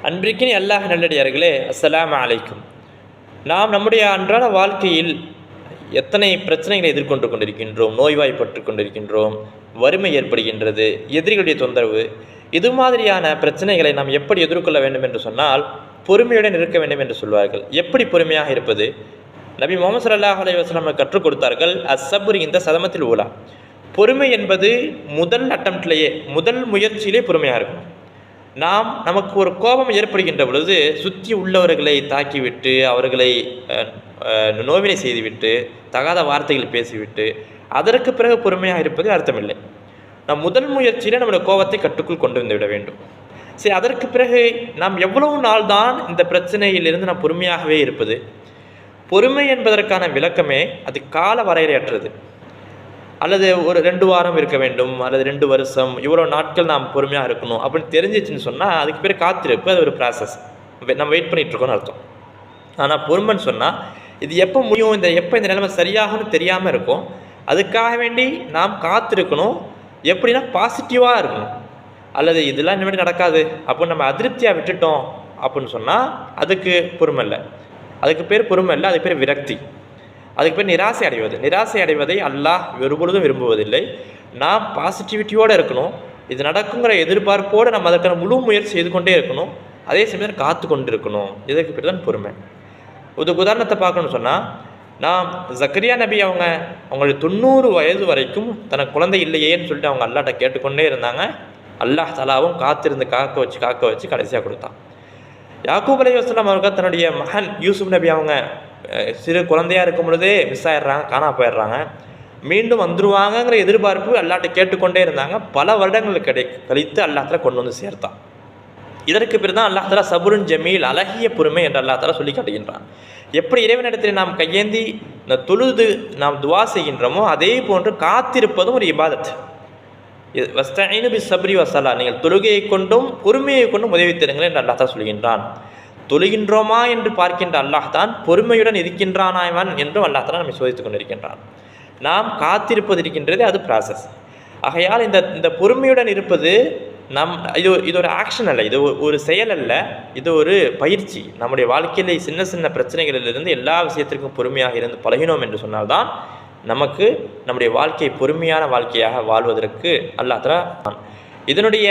அன்பிற்கினி அல்லாஹ் நல்லடியார்களே, அஸ்ஸலாமு அலைக்கும். நாம் நம்முடைய அன்றாட வாழ்க்கையில் எத்தனை பிரச்சனைகளை எதிர்கொண்டு கொண்டிருக்கின்றோம். நோய்வாய்ப்பட்டு கொண்டிருக்கின்றோம், வறுமை ஏற்படுகின்றது, எதிரிகளுடைய தொந்தரவு. இது மாதிரியான பிரச்சனைகளை நாம் எப்படி எதிர்கொள்ள வேண்டும் என்று சொன்னால், பொறுமையுடன் இருக்க வேண்டும் என்று சொல்வார்கள். எப்படி பொறுமையாக இருப்பது? நபி முஹம்மது ஸல்லல்லாஹு அலைஹி வஸல்லம் கற்றுக் கொடுத்தார்கள், அஸ்ஸப்ரு இந்த சதமத்தில் ஊலா. பொறுமை என்பது முதல் அட்டம்ப்ட்லேயே, முதல் முயற்சியிலே பொறுமையாக இருக்கும். நமக்கு ஒரு கோபம் ஏற்படுகின்ற பொழுது சுற்றி உள்ளவர்களை தாக்கிவிட்டு, அவர்களை நோவினை செய்துவிட்டு, தகாத வார்த்தைகள் பேசிவிட்டு அதற்கு பிறகு பொறுமையாக இருப்பது அர்த்தமில்லை. நாம் முதல் முயற்சியில் நம்முடைய கோபத்தை கட்டுக்குள் கொண்டு வந்து விட வேண்டும். சரி, அதற்கு பிறகு நாம் எவ்வளவு நாள் தான் இந்த பிரச்சனையிலிருந்து நாம் பொறுமையாகவே இருப்பது? பொறுமை என்பதற்கான விளக்கமே அது கால வரையறையற்றது. அல்லது ஒரு 2 வாரம் இருக்க வேண்டும், அல்லது 2 வருஷம், இவ்வளோ நாட்கள் நாம் பொறுமையாக இருக்கணும் அப்படின்னு தெரிஞ்சிச்சுன்னு சொன்னால் அதுக்கு பேர் காத்திருப்பு. அது ஒரு ப்ராசஸ், நம்ம வெயிட் பண்ணிகிட்ருக்கோன்னு அர்த்தம். ஆனால் பொறுமைன்னு சொன்னால் இது எப்போ முடியும், எப்போ இந்த நிலைமை சரியாகும்னு தெரியாமல் இருக்கும். அதுக்காக வேண்டி நாம் காத்திருக்கணும். எப்படின்னா பாசிட்டிவாக இருக்கணும். அல்லது இதெல்லாம் இந்த மாதிரி நடக்காது அப்படின்னு நம்ம அதிருப்தியாக விட்டுட்டோம் அப்படின்னு சொன்னால் அதுக்கு பொறுமை இல்லை. அதுக்கு பேர் பொறுமை இல்லை, அதுக்கு பேர் விரக்தி. அதுக்கு பேர் நிராசை அடைவது. நிராசை அடைவதை அல்லாஹ் ஒருபொழுதும் விரும்புவதில்லை. நாம் பாசிட்டிவிட்டியோடு இருக்கணும். இது நடக்குங்கிற எதிர்பார்ப்போடு நம்ம அதற்கான முழு முயற்சி செய்து கொண்டே இருக்கணும். அதே சமயம் காத்து கொண்டு இருக்கணும். இதற்கு பேர் தான் பொறுமை. உதாரணத்தை பார்க்கணும்னு சொன்னால், நாம் ஜக்கரியா நபி அவங்களுடைய 90 வயது வரைக்கும் தனக்கு குழந்தை இல்லையேன்னு சொல்லிட்டு அவங்க அல்லாஹ்ட்ட கேட்டுக்கொண்டே இருந்தாங்க. அல்லாஹ் தஆலாவும் காத்திருந்து காக்க வச்சு கடைசியாக கொடுத்தான். யாக்கூப் அலைஹிஸ்ஸலாம் அவர்கள் தன்னுடைய மகன் யூசுப் நபி அவங்க சிறு குழந்தையாக இருக்கும் பொழுதே மிஸ் ஆகிடுறாங்க, காணா போயிடுறாங்க. மீண்டும் வந்துடுவாங்கங்கிற எதிர்பார்ப்பு அல்லாஹ்ட்ட கேட்டுக்கொண்டே இருந்தாங்க. பல வருடங்கள் கழித்து அல்லாஹ் கொண்டு வந்து சேர்த்தான். இதற்கு பிறகு தான் அல்லாஹ் தஆலா சபுருன் ஜமீல், அழகிய பொறுமை என்று அல்லாஹ் தஆலா சொல்லி காட்டுகின்றான். எப்படி இறைவனிடத்தில் நாம் கையேந்தி தொழுது நாம் துவா செய்கின்றோமோ அதே போன்று காத்திருப்பதும் ஒரு இபாதத். வஸ்தஈனு பிஸ்ஸப்ரி வஸ்ஸலா, நீங்கள் தொழுகையை கொண்டும் பொறுமையை கொண்டும் உதவி தருங்கள் என்று அல்லாஹ் தஆலா சொல்கின்றான். தொழுகின்றோமா என்று பார்க்கின்ற அல்லாஹ் தான் பொறுமையுடன் இருக்கின்றானாய்வன் என்றும் அல்லாஹ் தஆலா நம்மை சோதித்து கொண்டிருக்கின்றான். நாம் காத்திருப்பது இருக்கின்றது, அது ப்ராசஸ். ஆகையால் இந்த பொறுமையுடன் இருப்பது இது ஒரு ஆக்ஷன் அல்ல, இது ஒரு செயல் அல்ல, இது ஒரு பயிற்சி. நம்முடைய வாழ்க்கையில் சின்ன சின்ன பிரச்சனைகளிலிருந்து எல்லா விஷயத்திற்கும் பொறுமையாக இருந்து பழகினோம் என்று சொன்னால்தான் நமக்கு நம்முடைய வாழ்க்கை பொறுமையான வாழ்க்கையாக வாழ்வதற்கு அல்லாஹ் தஆலா. இதனுடைய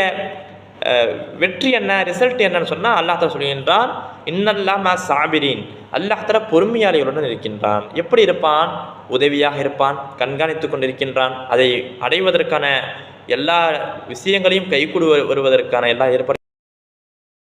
வெற்றி என்ன, ரிசல்ட் என்னன்னு சொன்னால் அல்லாஹ் தஆலா சொல்கின்றான், இன்னல்லாஹ் மா சாபிரீன், அல்லாஹ் தஆலா பொறுமையாளிகளுடன் இருக்கின்றான். எப்படி இருப்பான்? உதவியாக இருப்பான், கண்காணித்து கொண்டிருக்கின்றான். அதை அடைவதற்கான எல்லா விஷயங்களையும் கைகூடு வருவதற்கான எல்லா ஏற்பாடு